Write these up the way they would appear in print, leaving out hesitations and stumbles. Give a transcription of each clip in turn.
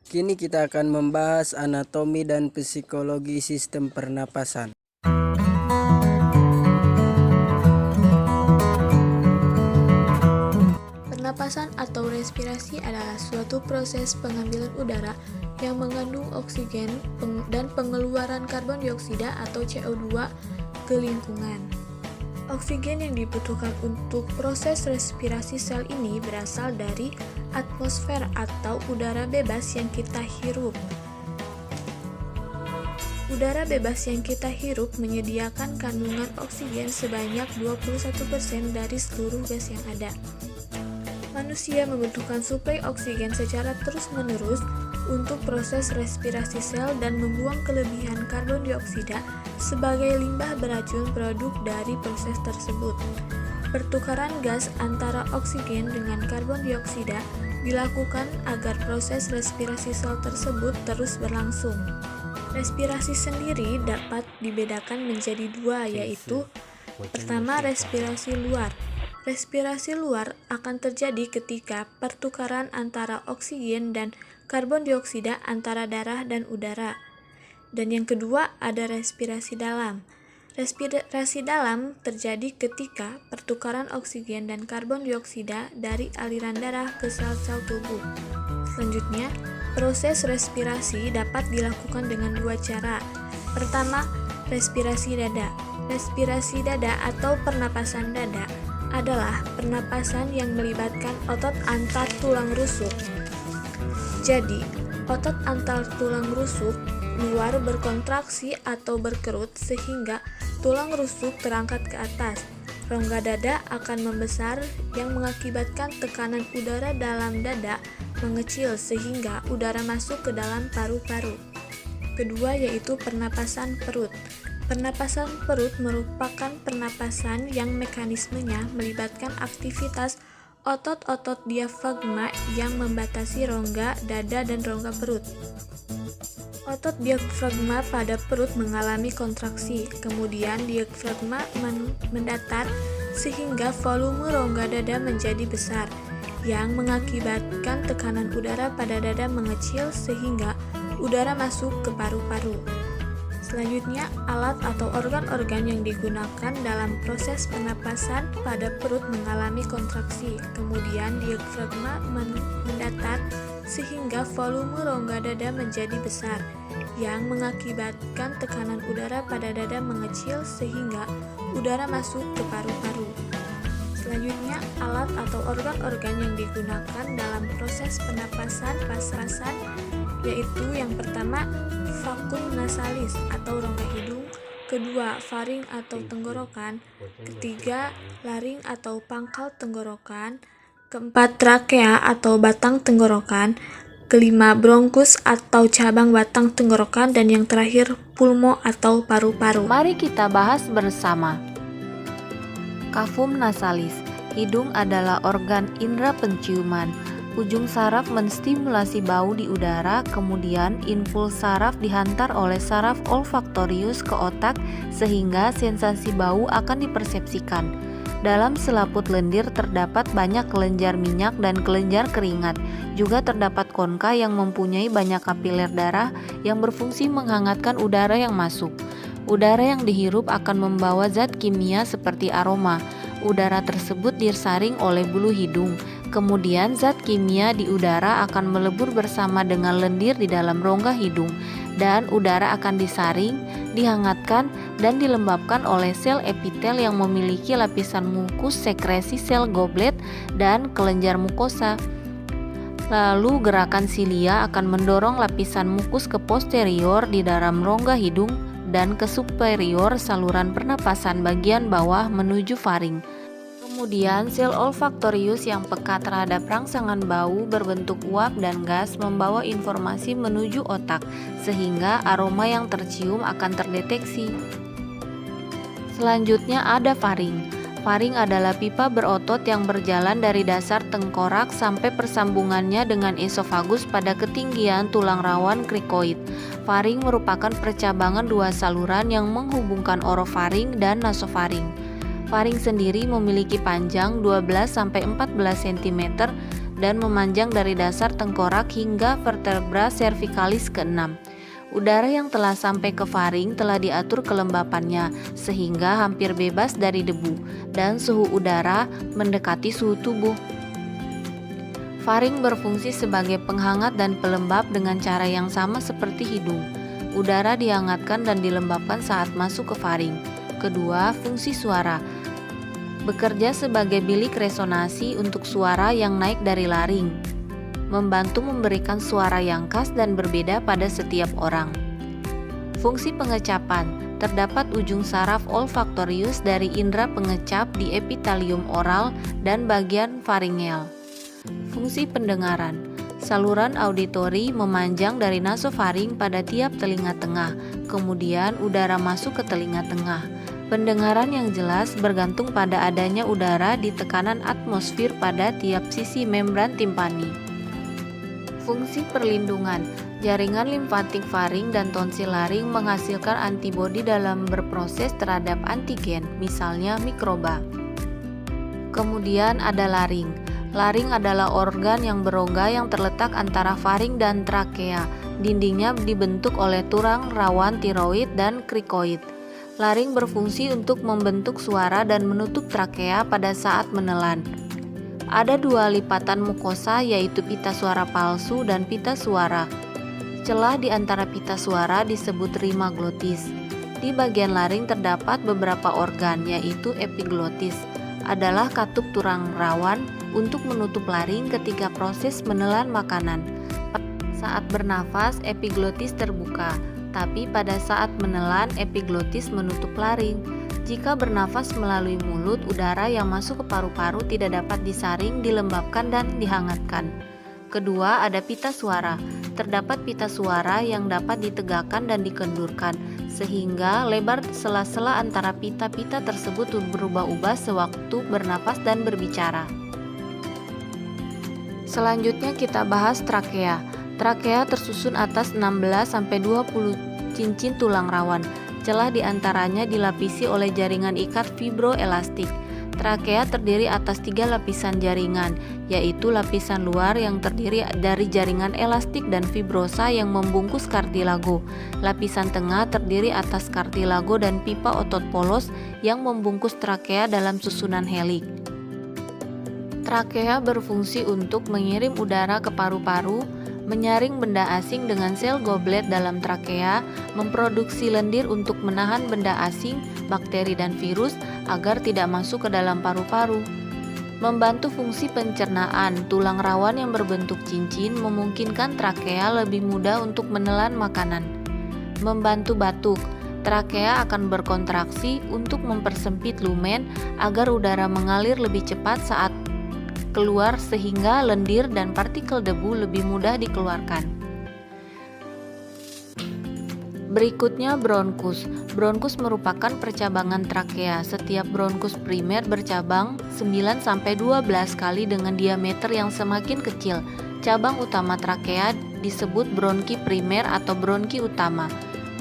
Kini kita akan membahas anatomi dan psikologi sistem pernapasan. Pernapasan atau respirasi adalah suatu proses pengambilan udara yang mengandung oksigen dan pengeluaran karbon dioksida atau CO2 ke lingkungan. Oksigen yang dibutuhkan untuk proses respirasi sel ini berasal dari atmosfer atau udara bebas yang kita hirup. Udara bebas yang kita hirup menyediakan kandungan oksigen sebanyak 21% dari seluruh gas yang ada. Manusia membutuhkan suplai oksigen secara terus-menerus untuk proses respirasi sel dan membuang kelebihan karbon dioksida sebagai limbah beracun produk dari proses tersebut. Pertukaran gas antara oksigen dengan karbon dioksida dilakukan agar proses respirasi sel tersebut terus berlangsung. Respirasi sendiri dapat dibedakan menjadi dua, yaitu pertama, respirasi luar. Respirasi luar akan terjadi ketika pertukaran antara oksigen dan karbon dioksida antara darah dan udara. Dan yang kedua ada respirasi dalam. Respirasi dalam terjadi ketika pertukaran oksigen dan karbon dioksida dari aliran darah ke sel-sel tubuh. Selanjutnya, proses respirasi dapat dilakukan dengan dua cara. Pertama, respirasi dada. Respirasi dada atau pernapasan dada adalah pernapasan yang melibatkan otot antar tulang rusuk. Jadi, otot antar tulang rusuk luar berkontraksi atau berkerut sehingga tulang rusuk terangkat ke atas. Rongga dada akan membesar yang mengakibatkan tekanan udara dalam dada mengecil sehingga udara masuk ke dalam paru-paru. Kedua yaitu pernapasan perut. Pernapasan perut merupakan pernapasan yang mekanismenya melibatkan aktivitas otot-otot diafragma yang membatasi rongga dada dan rongga perut. Otot diafragma pada perut mengalami kontraksi, kemudian diafragma mendatar sehingga volume rongga dada menjadi besar, yang mengakibatkan tekanan udara pada dada mengecil sehingga udara masuk ke paru-paru. Selanjutnya, alat atau organ-organ yang digunakan dalam proses pernapasan pada perut mengalami kontraksi, kemudian diafragma mendatar sehingga volume rongga dada menjadi besar, yang mengakibatkan tekanan udara pada dada mengecil sehingga udara masuk ke paru-paru. Selanjutnya, alat atau organ-organ yang digunakan dalam proses pernapasan yaitu yang pertama vakum nasalis atau rongga hidung, kedua faring atau tenggorokan, ketiga laring atau pangkal tenggorokan, keempat trakea atau batang tenggorokan, kelima bronkus atau cabang batang tenggorokan, dan yang terakhir pulmo atau paru-paru. Mari kita bahas bersama. Kafum nasalis. Hidung adalah organ indera penciuman. Ujung saraf menstimulasi bau di udara, kemudian impuls saraf dihantar oleh saraf olfaktorius ke otak sehingga sensasi bau akan dipersepsikan. Dalam selaput lendir terdapat banyak kelenjar minyak dan kelenjar keringat. Juga terdapat konka yang mempunyai banyak kapiler darah yang berfungsi menghangatkan udara yang masuk. Udara yang dihirup akan membawa zat kimia seperti aroma. Udara tersebut disaring oleh bulu hidung. Kemudian zat kimia di udara akan melebur bersama dengan lendir di dalam rongga hidung, dan udara akan disaring, dihangatkan, dan dilembabkan oleh sel epitel yang memiliki lapisan mukus sekresi sel goblet dan kelenjar mukosa. Lalu gerakan silia akan mendorong lapisan mukus ke posterior di dalam rongga hidung dan ke superior saluran pernapasan bagian bawah menuju faring. Kemudian sel olfaktorius yang peka terhadap rangsangan bau berbentuk uap dan gas membawa informasi menuju otak sehingga aroma yang tercium akan terdeteksi. Selanjutnya ada faring. Faring adalah pipa berotot yang berjalan dari dasar tengkorak sampai persambungannya dengan esofagus pada ketinggian tulang rawan krikoid. Faring merupakan percabangan dua saluran yang menghubungkan orofaring dan nasofaring. Faring sendiri memiliki panjang 12-14 cm dan memanjang dari dasar tengkorak hingga vertebra cervicalis ke-6. Udara yang telah sampai ke faring telah diatur kelembapannya sehingga hampir bebas dari debu dan suhu udara mendekati suhu tubuh. Faring berfungsi sebagai penghangat dan pelembab dengan cara yang sama seperti hidung. Udara dihangatkan dan dilembabkan saat masuk ke faring. Kedua, fungsi suara. Bekerja sebagai bilik resonansi untuk suara yang naik dari laring, membantu memberikan suara yang khas dan berbeda pada setiap orang. Fungsi pengecapan. Terdapat ujung saraf olfaktorius dari indera pengecap di epitelium oral dan bagian faringel. Fungsi pendengaran. Saluran auditori memanjang dari nasofaring pada tiap telinga tengah, kemudian udara masuk ke telinga tengah. Pendengaran yang jelas bergantung pada adanya udara di tekanan atmosfer pada tiap sisi membran timpani. Fungsi perlindungan. Jaringan limfatik faring dan tonsil laring menghasilkan antibodi dalam berproses terhadap antigen, misalnya mikroba. Kemudian ada laring. Laring adalah organ yang berongga yang terletak antara faring dan trakea. Dindingnya dibentuk oleh tulang rawan tiroid dan krikoid. Laring berfungsi untuk membentuk suara dan menutup trakea pada saat menelan. Ada dua lipatan mukosa yaitu pita suara palsu dan pita suara. Celah di antara pita suara disebut rima glotis. Di bagian laring terdapat beberapa organ yaitu epiglotis. Adalah katup tulang rawan untuk menutup laring ketika proses menelan makanan. Saat bernafas, epiglotis terbuka, tapi pada saat menelan, epiglotis menutup laring. Jika bernafas melalui mulut, udara yang masuk ke paru-paru tidak dapat disaring, dilembabkan, dan dihangatkan. Kedua, ada pita suara. Terdapat pita suara yang dapat ditegakkan dan dikendurkan, sehingga lebar sela-sela antara pita-pita tersebut berubah-ubah sewaktu bernafas dan berbicara. Selanjutnya kita bahas trakea. Trakea tersusun atas 16-20 cincin tulang rawan. Celah di antaranya dilapisi oleh jaringan ikat fibroelastik. Trakea terdiri atas 3 lapisan jaringan, yaitu lapisan luar yang terdiri dari jaringan elastik dan fibrosa yang membungkus kartilago. Lapisan tengah terdiri atas kartilago dan pipa otot polos yang membungkus trakea dalam susunan helik. Trakea berfungsi untuk mengirim udara ke paru-paru, menyaring benda asing dengan sel goblet dalam trakea, memproduksi lendir untuk menahan benda asing, bakteri dan virus agar tidak masuk ke dalam paru-paru. Membantu fungsi pencernaan, tulang rawan yang berbentuk cincin memungkinkan trakea lebih mudah untuk menelan makanan. Membantu batuk, trakea akan berkontraksi untuk mempersempit lumen agar udara mengalir lebih cepat saat keluar sehingga lendir dan partikel debu lebih mudah dikeluarkan. Berikutnya bronkus. Bronkus merupakan percabangan trakea. Setiap bronkus primer bercabang 9-12 kali dengan diameter yang semakin kecil. Cabang utama trakea disebut bronki primer atau bronki utama.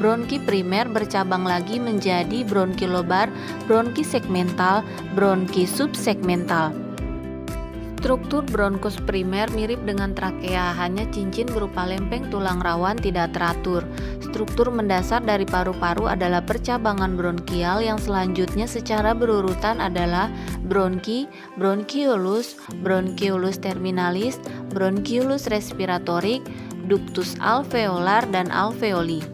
Bronki primer bercabang lagi menjadi bronki lobar, bronki segmental, bronki subsegmental. Struktur bronkus primer mirip dengan trakea, hanya cincin berupa lempeng tulang rawan tidak teratur. Struktur mendasar dari paru-paru adalah percabangan bronkial yang selanjutnya secara berurutan adalah bronki, bronchiolus, bronchiolus terminalis, bronchiolus respiratorik, ductus alveolar, dan alveoli.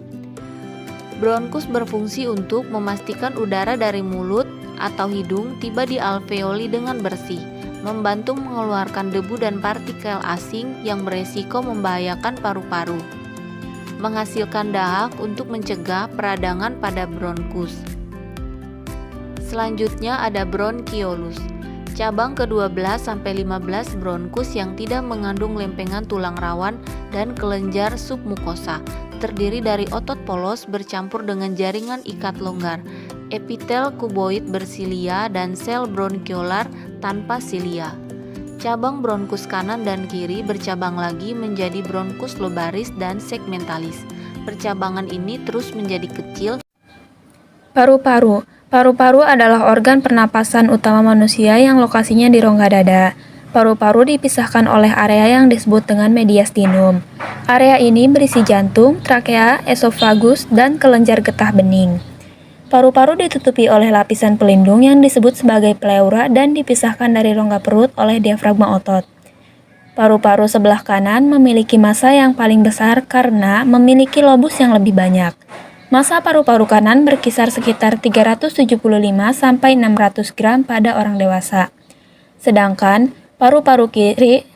Bronkus berfungsi untuk memastikan udara dari mulut atau hidung tiba di alveoli dengan bersih, membantu mengeluarkan debu dan partikel asing yang beresiko membahayakan paru-paru, menghasilkan dahak untuk mencegah peradangan pada bronkus. Selanjutnya ada bronchiolus, cabang ke-12-15 bronkus yang tidak mengandung lempengan tulang rawan dan kelenjar submukosa, terdiri dari otot polos bercampur dengan jaringan ikat longgar, epitel kuboid bersilia, dan sel bronchiolar tanpa silia. Cabang bronkus kanan dan kiri bercabang lagi menjadi bronkus lobaris dan segmentalis. Percabangan ini terus menjadi kecil. Paru-paru. Paru-paru adalah organ pernapasan utama manusia yang lokasinya di rongga dada. Paru-paru dipisahkan oleh area yang disebut dengan mediastinum. Area ini berisi jantung, trakea, esofagus, dan kelenjar getah bening. Paru-paru ditutupi oleh lapisan pelindung yang disebut sebagai pleura dan dipisahkan dari rongga perut oleh diafragma otot. Paru-paru sebelah kanan memiliki massa yang paling besar karena memiliki lobus yang lebih banyak. Massa paru-paru kanan berkisar sekitar 375 sampai 600 gram pada orang dewasa. Sedangkan paru-paru kiri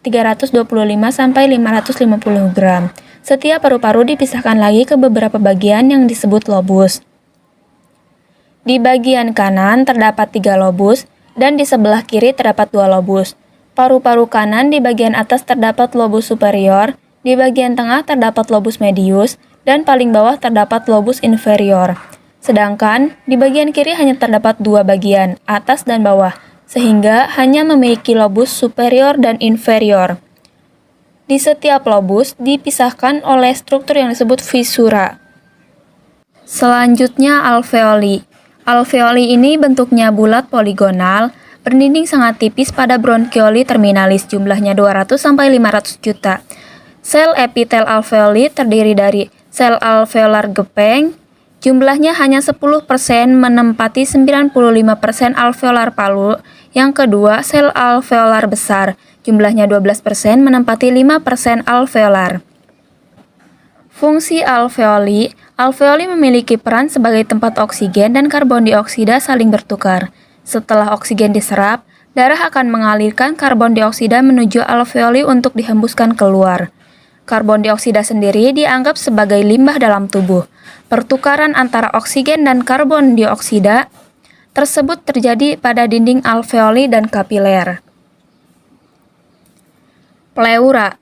325 sampai 550 gram. Setiap paru-paru dipisahkan lagi ke beberapa bagian yang disebut lobus. Di bagian kanan terdapat 3 lobus dan di sebelah kiri terdapat 2 lobus. Paru-paru kanan di bagian atas terdapat lobus superior, di bagian tengah terdapat lobus medius, dan paling bawah terdapat lobus inferior. Sedangkan di bagian kiri hanya terdapat 2 bagian, atas dan bawah, sehingga hanya memiliki lobus superior dan inferior. Di setiap lobus dipisahkan oleh struktur yang disebut visura. Selanjutnya alveoli. Alveoli ini bentuknya bulat poligonal, berdinding sangat tipis pada bronchioli terminalis, jumlahnya 200-500 juta. Sel epitel alveoli terdiri dari sel alveolar gepeng, jumlahnya hanya 10% menempati 95% alveolar palu. Yang kedua, sel alveolar besar, jumlahnya 12% menempati 5% alveolar. Fungsi alveoli. Alveoli memiliki peran sebagai tempat oksigen dan karbon dioksida saling bertukar. Setelah oksigen diserap, darah akan mengalirkan karbon dioksida menuju alveoli untuk dihembuskan keluar. Karbon dioksida sendiri dianggap sebagai limbah dalam tubuh. Pertukaran antara oksigen dan karbon dioksida tersebut terjadi pada dinding alveoli dan kapiler. Pleura.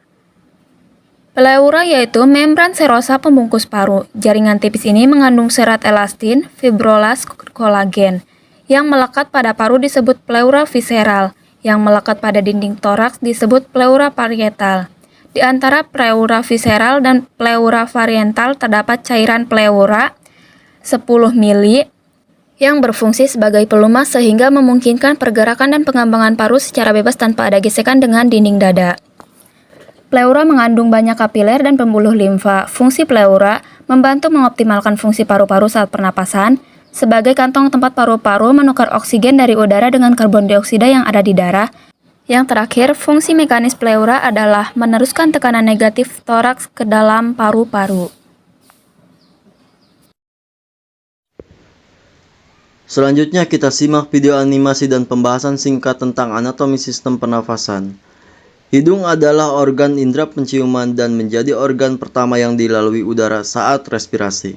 Pleura yaitu membran serosa pembungkus paru. Jaringan tipis ini mengandung serat elastin, fibrolas, kolagen. Yang melekat pada paru disebut pleura visceral, yang melekat pada dinding toraks disebut pleura parietal. Di antara pleura visceral dan pleura parietal terdapat cairan pleura 10 mili yang berfungsi sebagai pelumas sehingga memungkinkan pergerakan dan pengembangan paru secara bebas tanpa ada gesekan dengan dinding dada. Pleura mengandung banyak kapiler dan pembuluh limfa. Fungsi pleura membantu mengoptimalkan fungsi paru-paru saat pernapasan, sebagai kantong tempat paru-paru menukar oksigen dari udara dengan karbon dioksida yang ada di darah. Yang terakhir, fungsi mekanis pleura adalah meneruskan tekanan negatif toraks ke dalam paru-paru. Selanjutnya kita simak video animasi dan pembahasan singkat tentang anatomi sistem pernafasan. Hidung adalah organ indera penciuman dan menjadi organ pertama yang dilalui udara saat respirasi.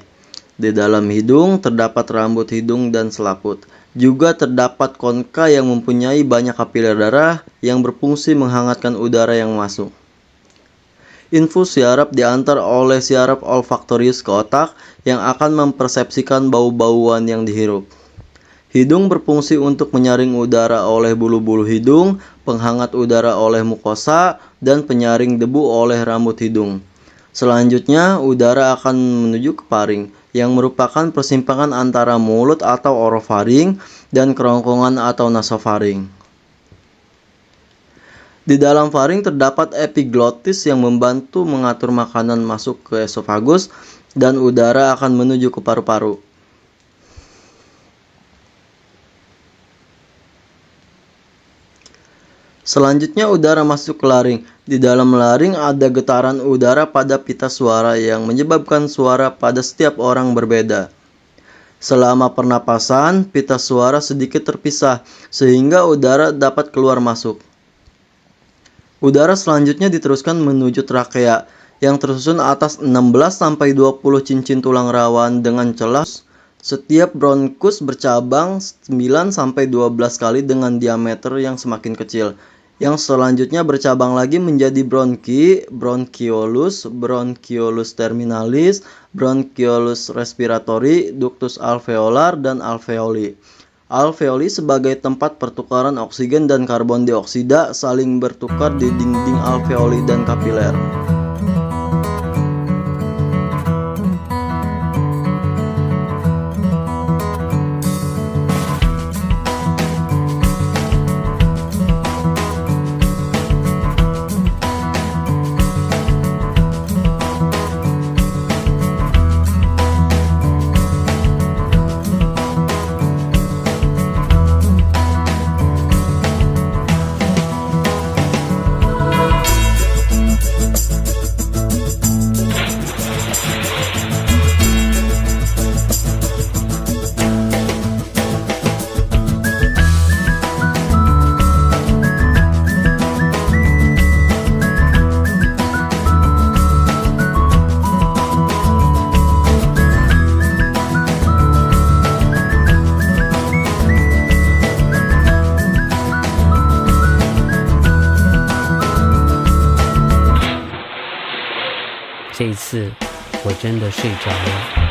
Di dalam hidung terdapat rambut hidung dan selaput. Juga terdapat konka yang mempunyai banyak kapiler darah yang berfungsi menghangatkan udara yang masuk. Infus siaraf diantar oleh siaraf olfaktorius ke otak yang akan mempersepsikan bau-bauan yang dihirup. Hidung berfungsi untuk menyaring udara oleh bulu-bulu hidung, penghangat udara oleh mukosa, dan penyaring debu oleh rambut hidung. Selanjutnya, udara akan menuju ke paring, yang merupakan persimpangan antara mulut atau orofaring dan kerongkongan atau nasofaring. Di dalam faring terdapat epiglotis yang membantu mengatur makanan masuk ke esofagus dan udara akan menuju ke paru-paru. Selanjutnya udara masuk ke laring. Di dalam laring ada getaran udara pada pita suara yang menyebabkan suara pada setiap orang berbeda. Selama pernapasan, pita suara sedikit terpisah sehingga udara dapat keluar masuk. Udara selanjutnya diteruskan menuju trakea yang tersusun atas 16-20 cincin tulang rawan dengan celah. Setiap bronkus bercabang 9-12 kali dengan diameter yang semakin kecil. Yang selanjutnya bercabang lagi menjadi bronki, bronchiolus, bronchiolus terminalis, bronchiolus respiratory, ductus alveolar, dan alveoli. Alveoli sebagai tempat pertukaran oksigen dan karbon dioksida saling bertukar di dinding alveoli dan kapiler. 这一次我真的睡着了。